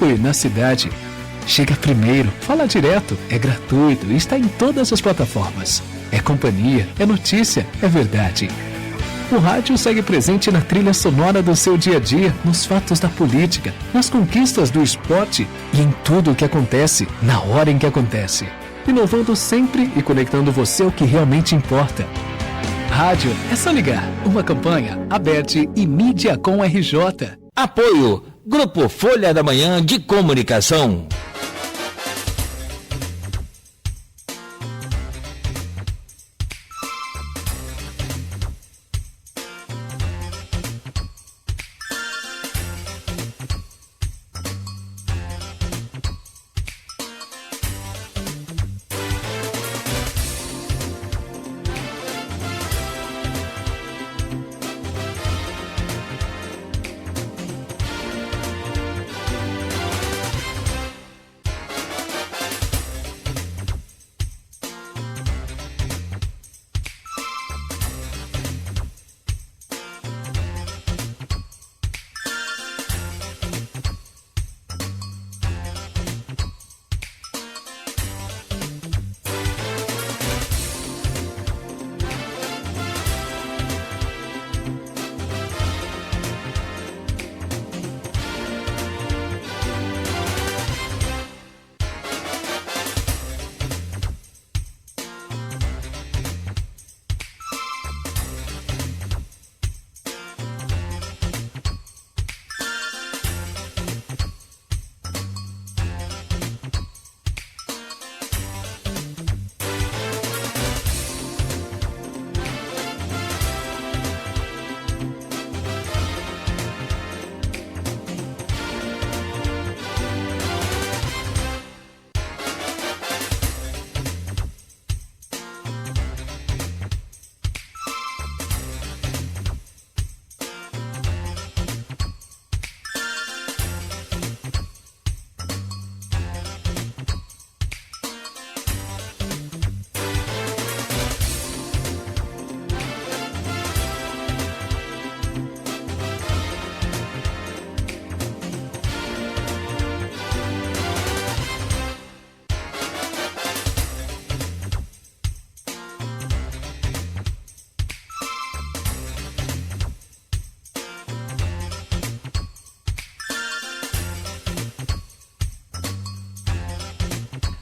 E na cidade, chega primeiro, fala direto, é gratuito e está em todas as plataformas. É companhia, é notícia, é verdade. O rádio segue presente na trilha sonora do seu dia a dia, nos fatos da política, nas conquistas do esporte e em tudo o que acontece, na hora em que acontece. Inovando sempre e conectando você ao que realmente importa. Rádio é só ligar. Uma campanha, Aberte e Mídia com RJ. Apoio Grupo Folha da Manhã de Comunicação.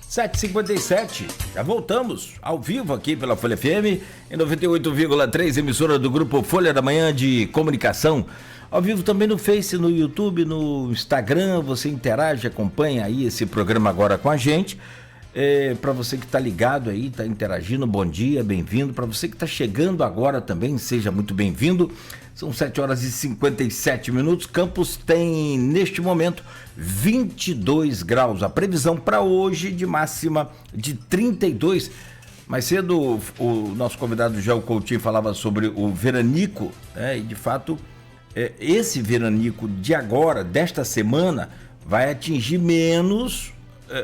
Sete 57, já voltamos ao vivo aqui pela Folha FM, em 98,3, emissora do Grupo Folha da Manhã de Comunicação. Ao vivo também no Face, no YouTube, no Instagram, você interage, acompanha aí esse programa agora com a gente. Para você que está ligado aí, está interagindo, bom dia, bem-vindo. Para você que está chegando agora também, seja muito bem-vindo. São 7 horas e 57 minutos. Campos tem, neste momento, 22 graus. A previsão para hoje de máxima de 32. Mais cedo, o nosso convidado Gel Coutinho falava sobre o veranico, né? E de fato, esse veranico de agora, desta semana, vai atingir menos,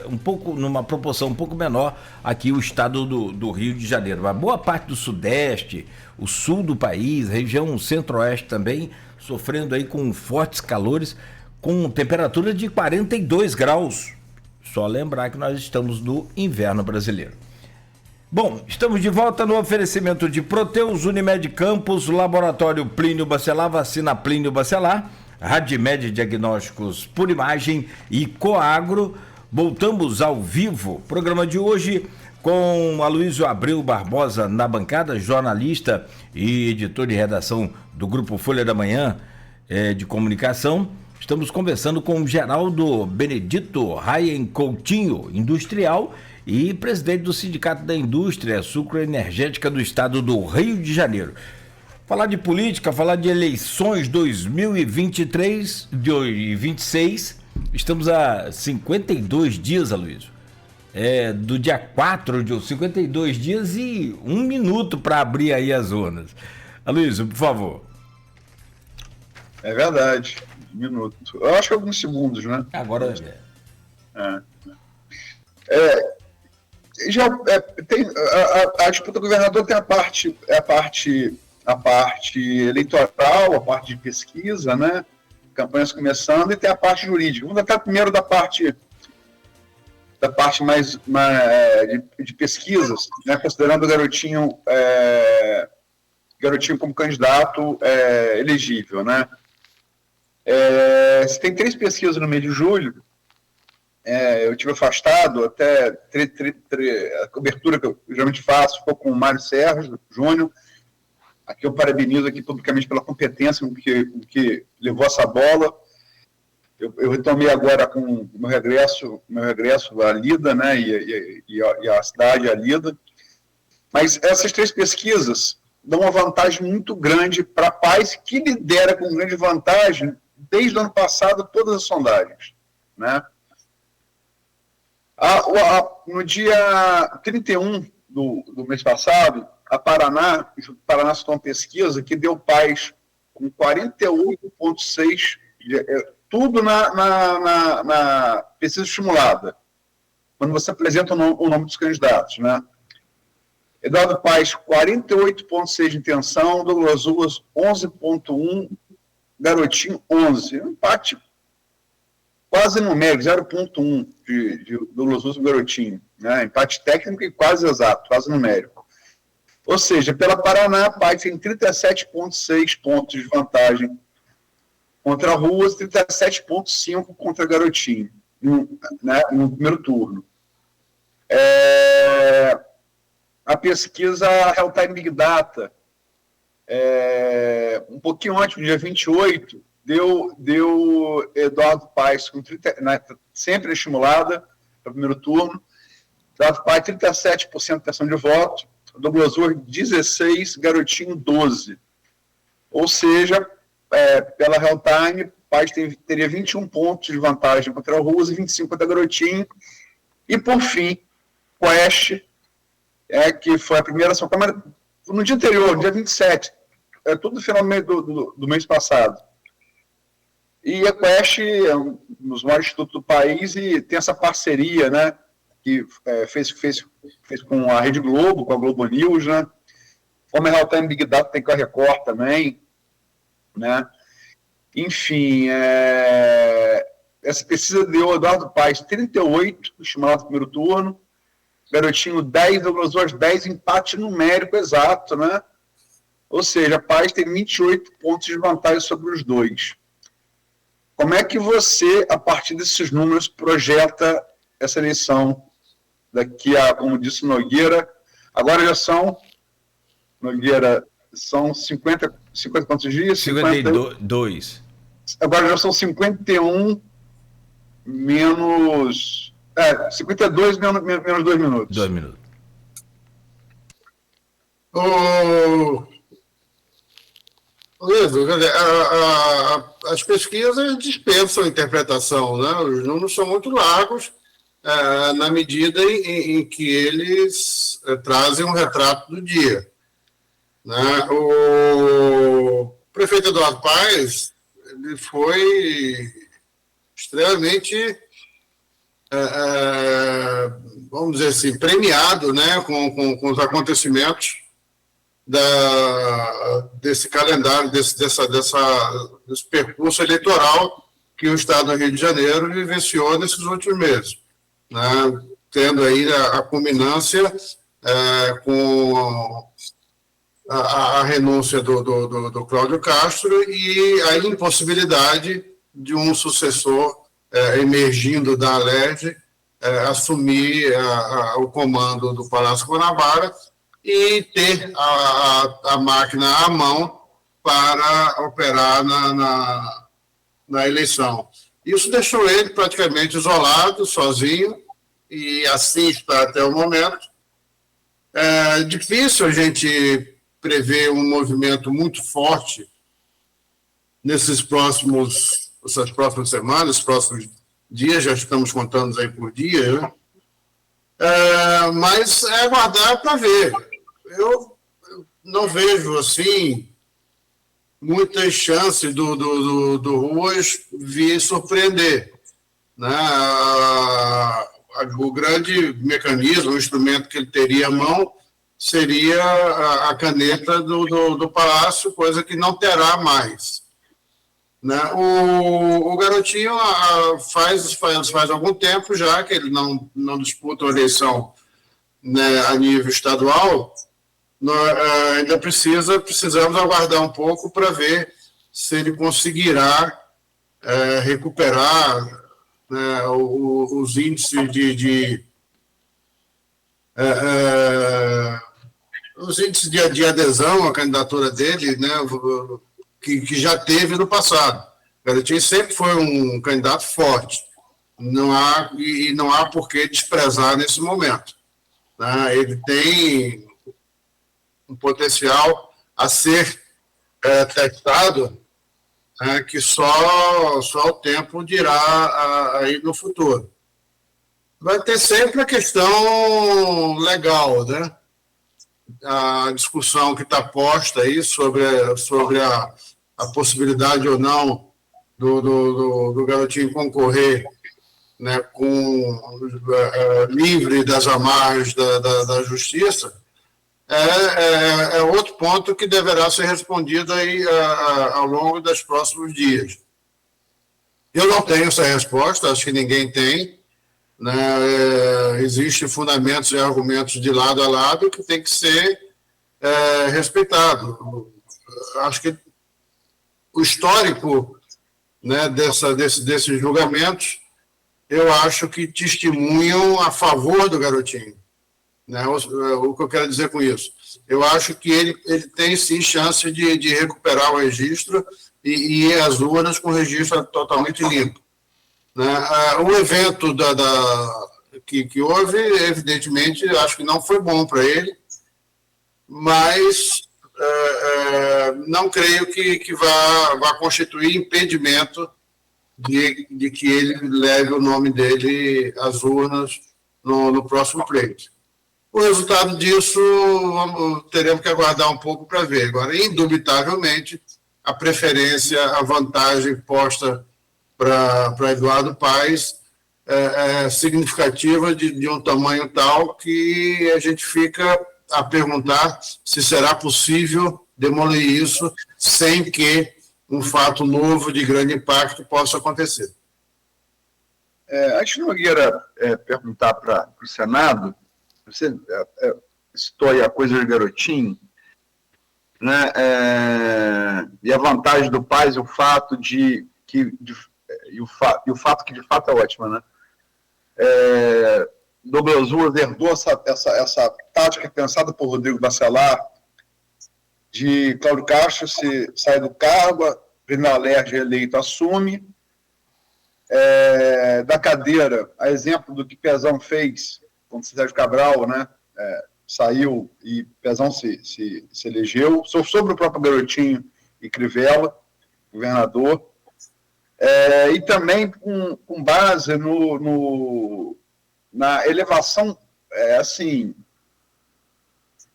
um pouco, numa proporção um pouco menor, aqui o estado do Rio de Janeiro. A boa parte do Sudeste, o sul do país, região Centro-Oeste também, sofrendo aí com fortes calores, com temperatura de 42 graus. Só lembrar que nós estamos no inverno brasileiro. Bom, estamos de volta no oferecimento de Proteus, Unimed Campos, Laboratório Plínio Bacelar, Vacina Plínio Bacelar, Radimed Diagnósticos por Imagem e Coagro. Voltamos ao vivo, programa de hoje com Aloysio Abreu Barbosa na bancada, jornalista e editor de redação do Grupo Folha da Manhã de Comunicação. Estamos conversando com Geraldo Benedito Raien Coutinho, industrial e presidente do Sindicato da Indústria Sucroenergética do Estado do Rio de Janeiro. Falar de política, falar de eleições 2023 e 26, estamos há 52 dias, Aloysio. Do dia 4 de 52 dias e 1 minuto para abrir aí as urnas. Aloysio, por favor. É verdade, 1 minuto. Eu acho que alguns segundos, né? Agora tem a disputa do governador tem a parte eleitoral, a parte de pesquisa, né? campanhas começando, e tem a parte jurídica. Vamos tratar primeiro da parte mais de pesquisas, né, considerando o Garotinho como candidato elegível, né? Você tem 3 pesquisas no mês de julho. Eu tive afastado, até a cobertura que eu geralmente faço ficou com o Mário Sérgio Júnior. Aqui eu parabenizo aqui publicamente pela competência com que levou essa bola. Eu retomei agora com o meu regresso à Lida, né, e a cidade, a Lida. Mas essas 3 pesquisas dão uma vantagem muito grande para a Paz, que lidera com grande vantagem desde o ano passado todas as sondagens, né? No dia 31 do mês passado, a Paraná citou uma pesquisa que deu Paz com 48,6%, tudo na pesquisa estimulada, quando você apresenta o nome dos candidatos, né? Eduardo Paes, 48,6% de intenção, Douglas Ruas, 11,1%, Garotinho, 11%. Um empate quase numérico, 0,1% de Douglas Ruas e Garotinho, né? Empate técnico e quase exato, quase numérico. Ou seja, pela Paraná, Paes tem 37,6 pontos de vantagem contra Ruas, 37,5 contra Garotinho, né, no primeiro turno. A pesquisa Real Time Big Data, um pouquinho antes, no dia 28, deu Eduardo Paes, com 30, né, sempre estimulada para o primeiro turno. Eduardo Paes, 37% de intenção de voto, Douglas Ruas, 16%, Garotinho, 12%. Ou seja, pela Real Time, Paes teria 21 pontos de vantagem contra o Ruas e 25 contra Garotinho. E, por fim, Quest, que foi a primeira ação, no dia anterior, no dia 27, tudo no final do mês passado. E a Quest é um dos maiores institutos do país e tem essa parceria, né, que fez com a Rede Globo, com a Globo News, né, como a Real Time Big Data tem com a Record também, né? Enfim, essa pesquisa deu Eduardo Paes 38, estimulado no primeiro turno, Garotinho 10, Douglas Ruas 10, empate numérico exato, né? Ou seja, Paes tem 28 pontos de vantagem sobre os dois. Como é que você, a partir desses números, projeta essa eleição daqui a, como disse Nogueira, agora já são, Nogueira, são 50 quantos dias? 52. Agora já são 51 menos... 52 menos 2 minutos. 2 minutos. Luiz, as pesquisas dispensam interpretação, né? Os números são muito largos na medida em que eles trazem um retrato do dia, né? O prefeito Eduardo Paes, ele foi extremamente, vamos dizer assim, premiado, né, com os acontecimentos desse calendário, desse percurso eleitoral que o Estado do Rio de Janeiro vivenciou nesses últimos meses, né, tendo aí a culminância com a renúncia do Cláudio Castro e a impossibilidade de um sucessor emergindo da Alerj assumir o comando do Palácio Guanabara e ter a máquina à mão para operar na eleição. Isso deixou ele praticamente isolado, sozinho, e assim está até o momento. É difícil a gente prever um movimento muito forte essas próximas semanas, próximos dias, já estamos contando aí por dia, né? Mas é aguardar para ver. Eu não vejo, assim, muitas chances do Ruas vir surpreender, né? O grande mecanismo, o instrumento que ele teria à mão seria a caneta do Palácio, coisa que não terá mais. Né? O Garotinho faz algum tempo já que ele não disputa uma eleição, né, a nível estadual. Nós ainda precisamos aguardar um pouco para ver se ele conseguirá recuperar, né, os índices os índices de adesão à candidatura dele, né, que já teve no passado. O Garotinho sempre foi um candidato forte. Não há por que desprezar nesse momento. Né? Ele tem um potencial a ser testado, né, que só o tempo dirá aí no futuro. Vai ter sempre a questão legal, né? A discussão que está posta aí sobre a possibilidade ou não do Garotinho concorrer, né, livre das amarras da justiça, é outro ponto que deverá ser respondido aí ao longo dos próximos dias. Eu não tenho essa resposta, acho que ninguém tem. Né? Existem fundamentos e argumentos de lado a lado que tem que ser respeitado. Acho que o histórico, né, desses julgamentos, eu acho que testemunham a favor do Garotinho. Né? O que eu quero dizer com isso? Eu acho que ele tem, sim, chance de recuperar o registro e ir às urnas com o registro totalmente limpo. Né? O evento que houve, evidentemente, acho que não foi bom para ele, mas não creio que vá constituir impedimento de que ele leve o nome dele às urnas no próximo pleito. O resultado disso teremos que aguardar um pouco para ver. Agora, indubitavelmente, a preferência, a vantagem posta para Eduardo Paes é significativa de um tamanho tal que a gente fica a perguntar se será possível demolir isso sem que um fato novo de grande impacto possa acontecer. Antes de Nogueira perguntar para o Senado, você citou aí a coisa do Garotinho, né? E a vantagem do Paes, o fato e o fato que de fato é ótimo, né? Douglas Ruas herdou essa tática pensada por Rodrigo Bacelar de Cláudio Castro sai do cargo, Brenda Lerge eleito assume, da cadeira, a exemplo do que Pezão fez quando Sérgio Cabral, né, saiu e Pezão se elegeu, sobre o próprio Garotinho e Crivella, governador, e também com base na elevação,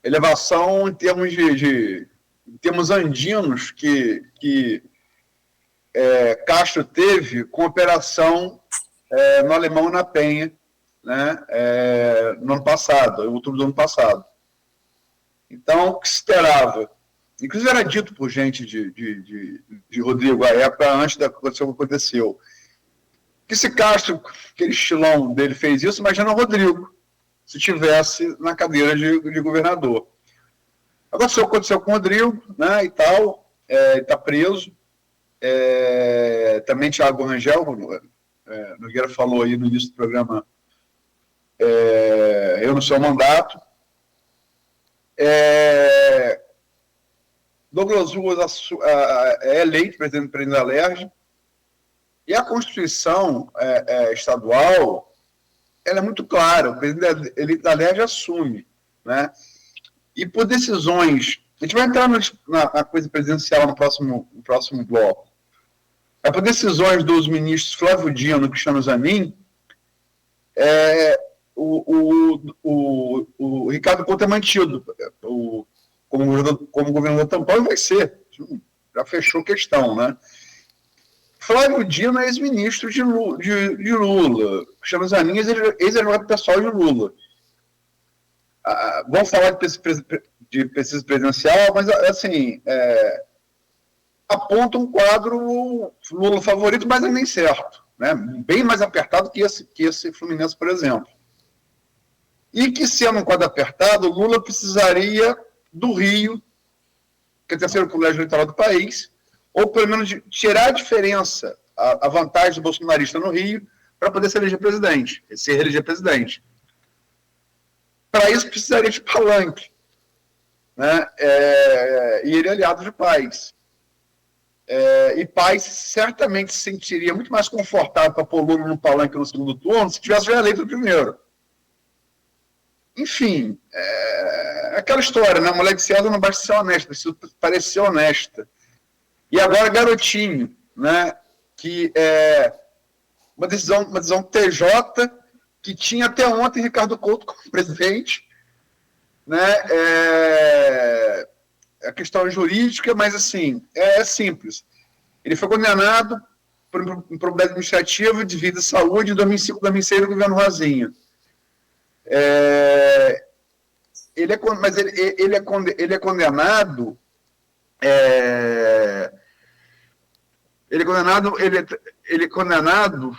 elevação em termos em termos andinos que Castro teve com operação no Alemão na Penha, né, no ano passado, em outubro do ano passado. Então, o que se esperava? Inclusive era dito por gente de Rodrigo à época, antes da acontecer o que aconteceu. Que se Castro, aquele estilão dele, fez isso, imagina o Rodrigo, se tivesse na cadeira de governador. Agora, isso aconteceu com o Rodrigo, né, e tal, está preso. Também Thiago Rangel, Nogueira falou aí no início do programa, eu no seu mandato. Douglas Ruas é eleito presidente da Lerge, e a Constituição estadual ela é muito clara, o presidente eleito da Lerge assume, né? E por decisões, a gente vai entrar na coisa presidencial no próximo bloco, por decisões dos ministros Flávio Dino e Cristiano Zanin, o Ricardo Couto é mantido como governador tampão, vai ser, já fechou questão, né? Flávio Dino é ex-ministro de Lula, Cristiano Zanin é ex-advogado pessoal de Lula. Vamos falar de pesquisa presidencial, mas assim, aponta um quadro Lula favorito, mas é nem certo, né? Bem mais apertado que esse Fluminense, por exemplo. E que, sendo um quadro apertado, Lula precisaria do Rio, que é o terceiro colégio eleitoral do país, ou pelo menos de tirar a diferença, a vantagem do bolsonarista no Rio, para poder se eleger presidente. Para isso, precisaria de palanque, né? E ele é aliado de Paes. E Paes certamente se sentiria muito mais confortável para pôr Lula no palanque no segundo turno se tivesse já eleito no primeiro. Enfim, aquela história, né? A mulher de César não basta ser honesta, precisa parecer honesta. E agora, Garotinho, né? Que é uma decisão TJ, que tinha até ontem Ricardo Couto como presidente, né? A questão jurídica, mas assim, é simples. Ele foi condenado por um problema administrativo de vida e saúde em 2005, 2006, no governo Rosinha. Ele é condenado. Ele é condenado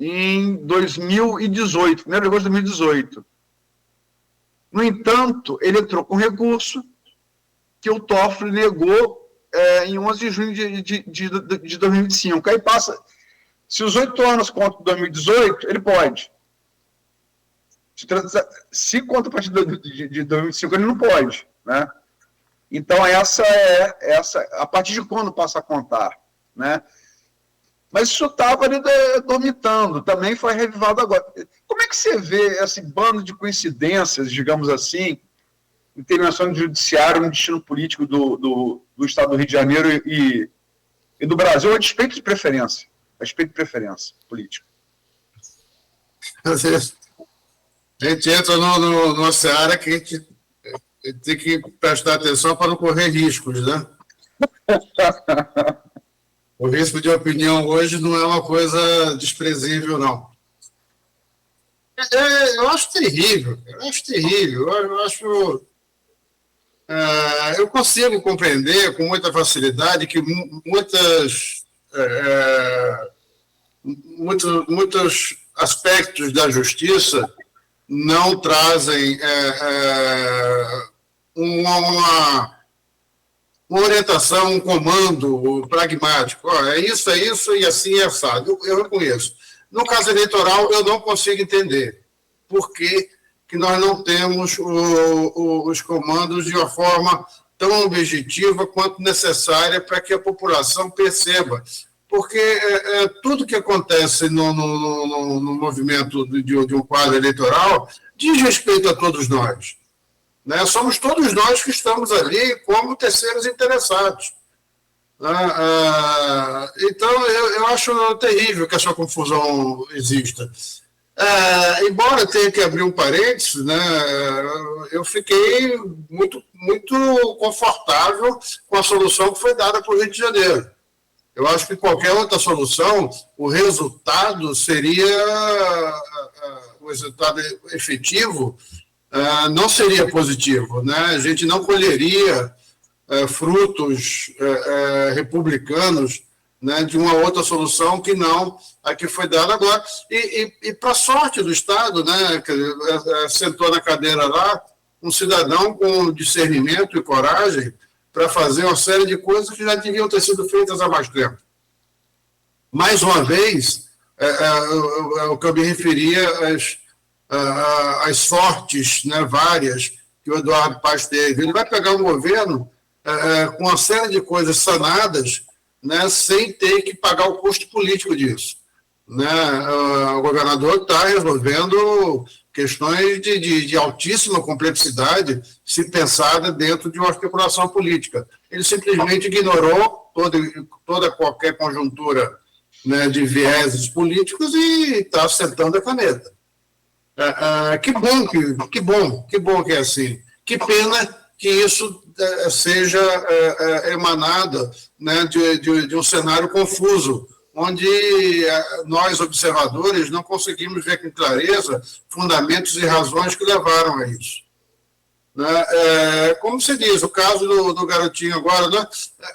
em 2018, 1º de agosto de 2018. No entanto, ele entrou com recurso que o Toffoli negou em 11 de junho de 2025. Aí passa, se os 8 anos contam 2018, ele pode. Se conta a partir de 2025, ele não pode, né? Então, essa a partir de quando passa a contar, né? Mas isso estava ali dormitando, também foi revivado agora. Como é que você vê esse bando de coincidências, digamos assim, intervenção do judiciário no destino político do Estado do Rio de Janeiro e do Brasil, a despeito de preferência política? A gente entra numa seara que a gente tem que prestar atenção para não correr riscos, né? O risco de opinião hoje não é uma coisa desprezível, não. Eu acho terrível. Eu consigo compreender com muita facilidade que muitos aspectos da justiça não trazem uma orientação, um comando pragmático. É isso e assim é assado. Eu reconheço. No caso eleitoral, eu não consigo entender por que nós não temos os comandos de uma forma tão objetiva quanto necessária para que a população perceba. Porque tudo que acontece no movimento de um quadro eleitoral diz respeito a todos nós. Né? Somos todos nós que estamos ali como terceiros interessados. Então, eu acho terrível que essa confusão exista. Embora tenha que abrir um parênteses, né, eu fiquei muito, muito confortável com a solução que foi dada para o Rio de Janeiro. Eu acho que qualquer outra solução, o resultado o resultado efetivo não seria positivo, né? A gente não colheria frutos republicanos, né, de uma outra solução que não a que foi dada agora. E para sorte do Estado, né, sentou na cadeira lá um cidadão com discernimento e coragem para fazer uma série de coisas que já deviam ter sido feitas há mais tempo. Mais uma vez, o que eu me referia às sortes, né, várias que o Eduardo Paes teve. Ele vai pegar um governo com uma série de coisas sanadas, né, sem ter que pagar o custo político disso. Né? O governador está resolvendo questões de altíssima complexidade, se pensada dentro de uma articulação política. Ele simplesmente ignorou qualquer conjuntura, né, de vieses políticos e está sentando a caneta. Que bom que é assim. Que pena que isso seja emanado, né, de um cenário confuso, onde nós, observadores, não conseguimos ver com clareza fundamentos e razões que levaram a isso. né? Como se diz, o caso do garotinho agora, né?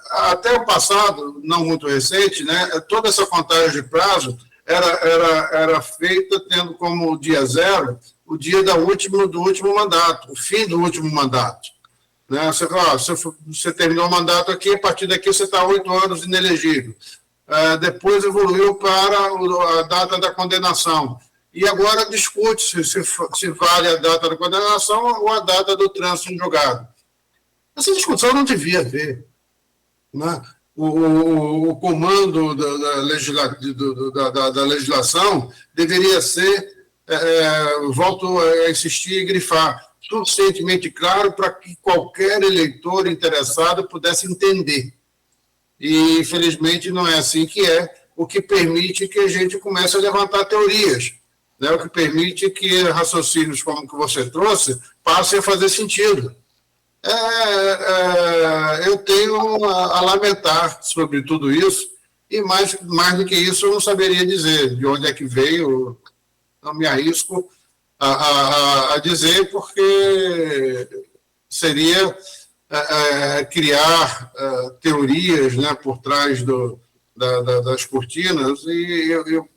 Até o passado, não muito recente, né? Toda essa contagem de prazo era feita tendo como dia zero o dia do último mandato, o fim do último mandato. Né? Você terminou o mandato aqui, a partir daqui você está 8 anos inelegível. Depois evoluiu para a data da condenação. E agora discute se vale a data da condenação ou a data do trânsito em julgado. Essa discussão não devia haver. Né? O comando da legislação deveria ser, volto a insistir e grifar, suficientemente claro para que qualquer eleitor interessado pudesse entender. E, infelizmente, não é assim que é, o que permite que a gente comece a levantar teorias, né? O que permite que raciocínios como que você trouxe passem a fazer sentido. Eu tenho a lamentar sobre tudo isso, e mais do que isso eu não saberia dizer de onde é que veio, não me arrisco a dizer, porque seria criar teorias, né, por trás das cortinas, e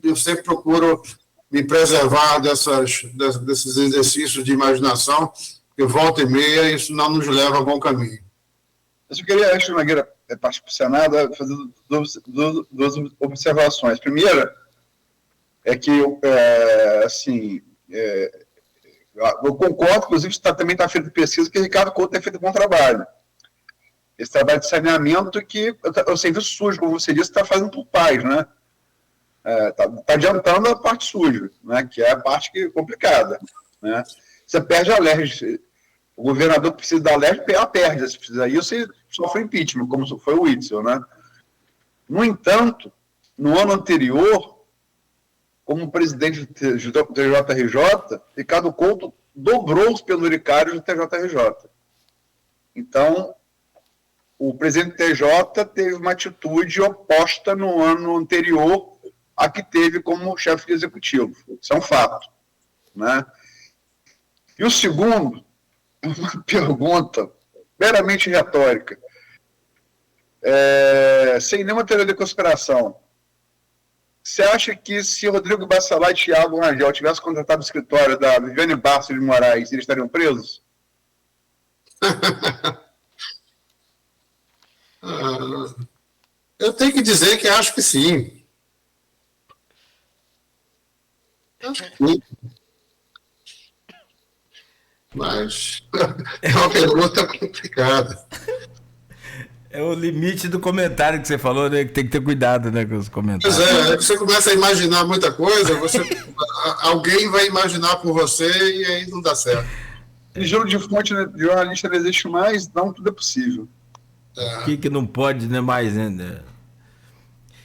eu sempre procuro me preservar desses exercícios de imaginação, que volta e meia isso não nos leva a bom caminho. Eu queria, antes de Nogueira partir para o Senado, fazer duas observações. Primeira é que, eu concordo, inclusive, também está feito pesquisa que Ricardo Couto tem feito bom trabalho. Esse trabalho de saneamento que o serviço sujo, como você disse, está fazendo por paz, né? Está adiantando a parte suja, né? Que é a parte complicada, né? Você perde a LERJ. O governador que precisa da LERJ, ela perde. Se precisar isso, você sofre impeachment, como foi o Witzel, né? No entanto, no ano anterior, como presidente do TJRJ, Ricardo Couto dobrou os penduricários do TJRJ. Então, o presidente do TJ teve uma atitude oposta no ano anterior a que teve como chefe de executivo. Isso é um fato, né? E o segundo, uma pergunta meramente retórica, sem nenhuma teoria de conspiração. Você acha que se Rodrigo Bacelar e Thiago Rangel tivessem contratado o escritório da Viviane Barros de Moraes, eles estariam presos? Eu tenho que dizer que acho que sim. Mas é uma pergunta complicada. É o limite do comentário que você falou, né? Que tem que ter cuidado, né, com os comentários. Pois você começa a imaginar muita coisa, alguém vai imaginar por você e aí não dá certo. Giro de fonte de jornalista não existe mais, não, tudo é possível. O que não pode, né, mais, né?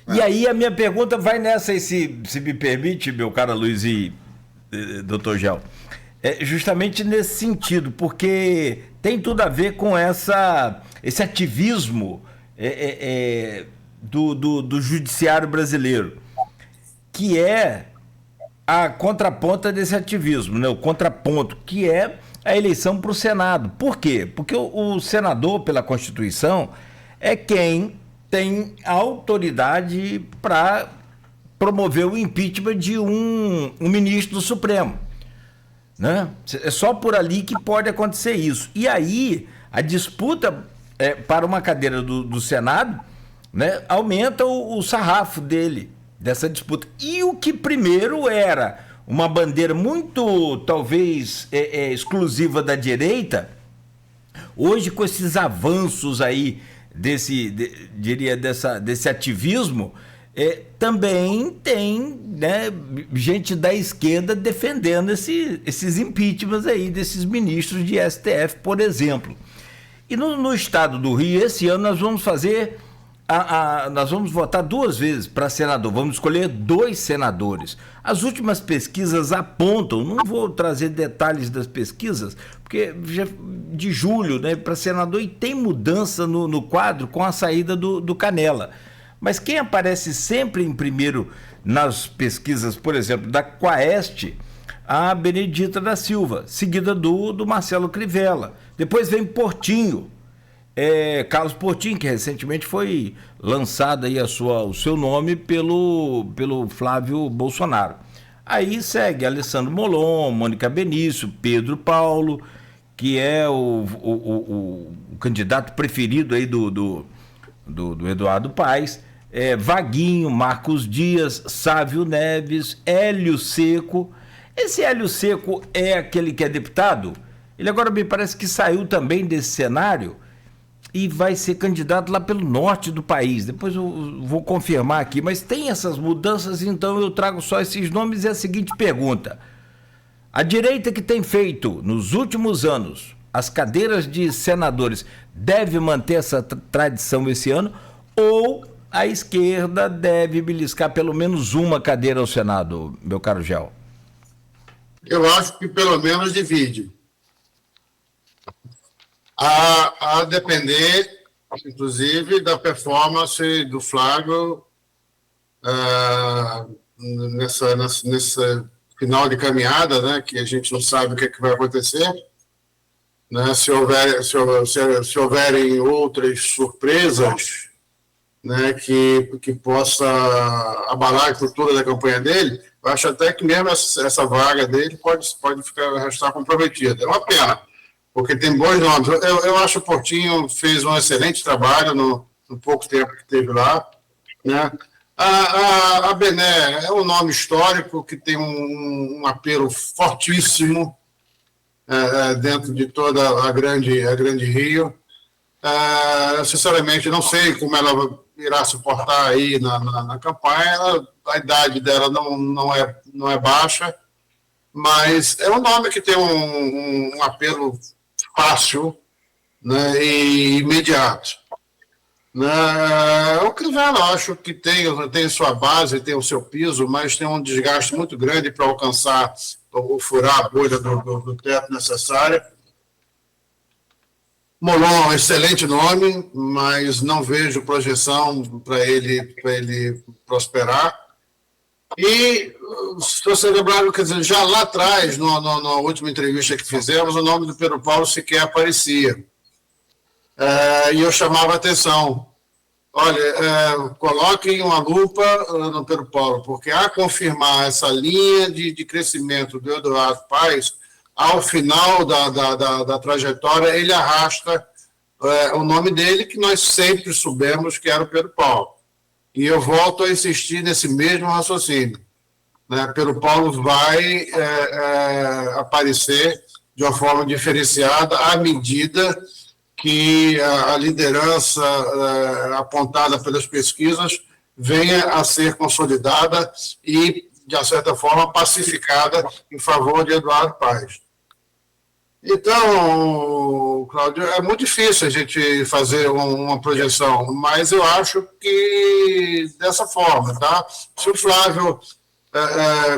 E aí a minha pergunta vai nessa aí, se me permite, meu caro Luiz e doutor Gel. Justamente nesse sentido, porque tem tudo a ver com esse ativismo do judiciário brasileiro, que é a contraponta desse ativismo, né? O contraponto, que é a eleição para o Senado. Por quê? Porque o senador, pela Constituição, é quem tem autoridade para promover o impeachment de um ministro do Supremo. Né? É só por ali que pode acontecer isso. E aí, a disputa para uma cadeira do Senado, né, aumenta o sarrafo dessa disputa. E o que primeiro era uma bandeira muito, talvez, exclusiva da direita, hoje com esses avanços aí desse ativismo, também tem, né, gente da esquerda defendendo esses impeachments aí desses ministros de STF, por exemplo. E no estado do Rio, esse ano nós vamos fazer, nós vamos votar 2 vezes para senador, vamos escolher 2 senadores. As últimas pesquisas apontam, não vou trazer detalhes das pesquisas, porque já de julho, né, para senador, e tem mudança no quadro com a saída do Canela. Mas quem aparece sempre em primeiro nas pesquisas, por exemplo, da Quaest, a Benedita da Silva, seguida do Marcelo Crivella. Depois vem Portinho, Carlos Portinho, que recentemente foi lançado aí o seu nome pelo Flávio Bolsonaro. Aí segue Alessandro Molon, Mônica Benício, Pedro Paulo, que é o candidato preferido aí do Eduardo Paes, Vaguinho, Marcos Dias, Sávio Neves, Hélio Seco. Esse Hélio Seco é aquele que é deputado? Ele agora me parece que saiu também desse cenário e vai ser candidato lá pelo norte do país. Depois eu vou confirmar aqui, mas tem essas mudanças, então eu trago só esses nomes. E a seguinte pergunta: a direita, que tem feito nos últimos anos as cadeiras de senadores, deve manter essa tradição esse ano, ou a esquerda deve beliscar pelo menos uma cadeira ao Senado, meu caro Gel? Eu acho que pelo menos divide. A depender, inclusive, da performance do Flávio nessa final de caminhada, né, que a gente não sabe o que, vai acontecer, né, se houverem outras surpresas, né, que possa abalar a estrutura da campanha dele, eu acho até que mesmo essa vaga dele pode estar comprometida. É uma pena, porque tem bons nomes. Eu acho que o Portinho fez um excelente trabalho no pouco tempo que teve lá, né? A Bené é um nome histórico que tem um apelo fortíssimo dentro de toda a grande Rio. Sinceramente, não sei como ela irá se portar aí na campanha. A idade dela não é baixa, mas é um nome que tem um apelo fácil, né, e imediato. O Crivella, acho que tem sua base, tem o seu piso, mas tem um desgaste muito grande para alcançar ou furar a bolha do teto necessária. Molon, excelente nome, mas não vejo projeção para ele prosperar. E, se você lembrar, quer dizer, já lá atrás, na última entrevista que fizemos, o nome do Pedro Paulo sequer aparecia. E eu chamava a atenção. Olha, coloquem uma lupa no Pedro Paulo, porque a confirmar essa linha de crescimento do Eduardo Paes, ao final da trajetória, ele arrasta o nome dele, que nós sempre soubemos que era o Pedro Paulo. E eu volto a insistir nesse mesmo raciocínio, né? Pedro Paulo vai aparecer de uma forma diferenciada à medida que a liderança apontada pelas pesquisas venha a ser consolidada e, de certa forma, pacificada em favor de Eduardo Paes. Então, Cláudio, é muito difícil a gente fazer uma projeção, mas eu acho que dessa forma, tá? Se o Flávio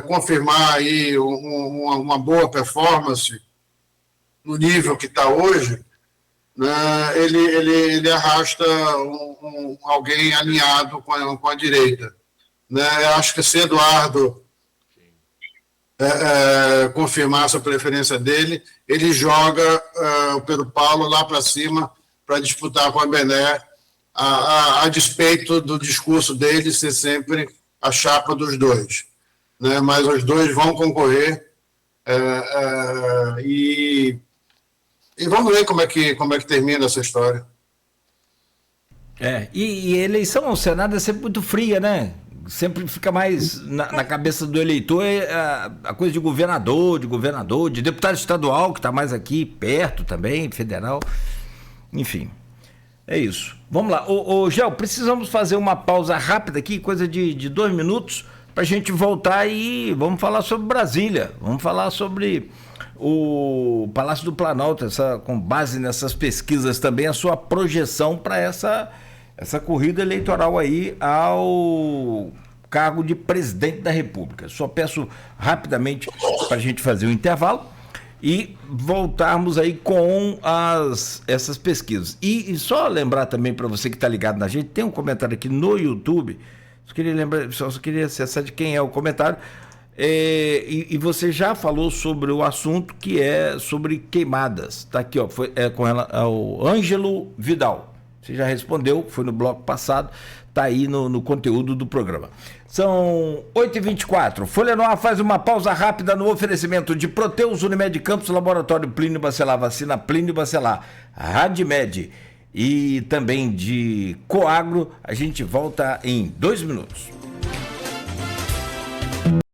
confirmar aí uma boa performance no nível que está hoje, né, ele arrasta alguém alinhado com a direita. Né? Eu acho que se Eduardo confirmar essa preferência dele, ele joga o Pedro Paulo lá para cima para disputar com a Bené, a despeito do discurso dele ser sempre a chapa dos dois. Né? Mas os dois vão concorrer e vamos ver como é que termina essa história. E a eleição ao Senado é sempre muito fria, né? Sempre fica mais na cabeça do eleitor a coisa de governador, de deputado estadual, que está mais aqui perto também, federal. Enfim, é isso. Vamos lá. Gel, precisamos fazer uma pausa rápida aqui, coisa de 2 minutos, para a gente voltar e vamos falar sobre Brasília. Vamos falar sobre o Palácio do Planalto, com base nessas pesquisas também, a sua projeção para essa corrida eleitoral aí ao cargo de presidente da República. Só peço rapidamente para a gente fazer um intervalo e voltarmos aí com essas pesquisas. E só lembrar também para você que está ligado na gente, tem um comentário aqui no YouTube, só queria acessar de quem é o comentário. E você já falou sobre o assunto que é sobre queimadas. Tá aqui, ó, com ela, o Ângelo Vidal. Você já respondeu, foi no bloco passado, tá aí no conteúdo do programa. São 8h24. Folha no Ar faz uma pausa rápida no oferecimento de Proteus, Unimed Campos, Laboratório Plínio Bacelar, Vacina Plínio Bacelar, Radmed e também de Coagro. A gente volta em 2 minutos.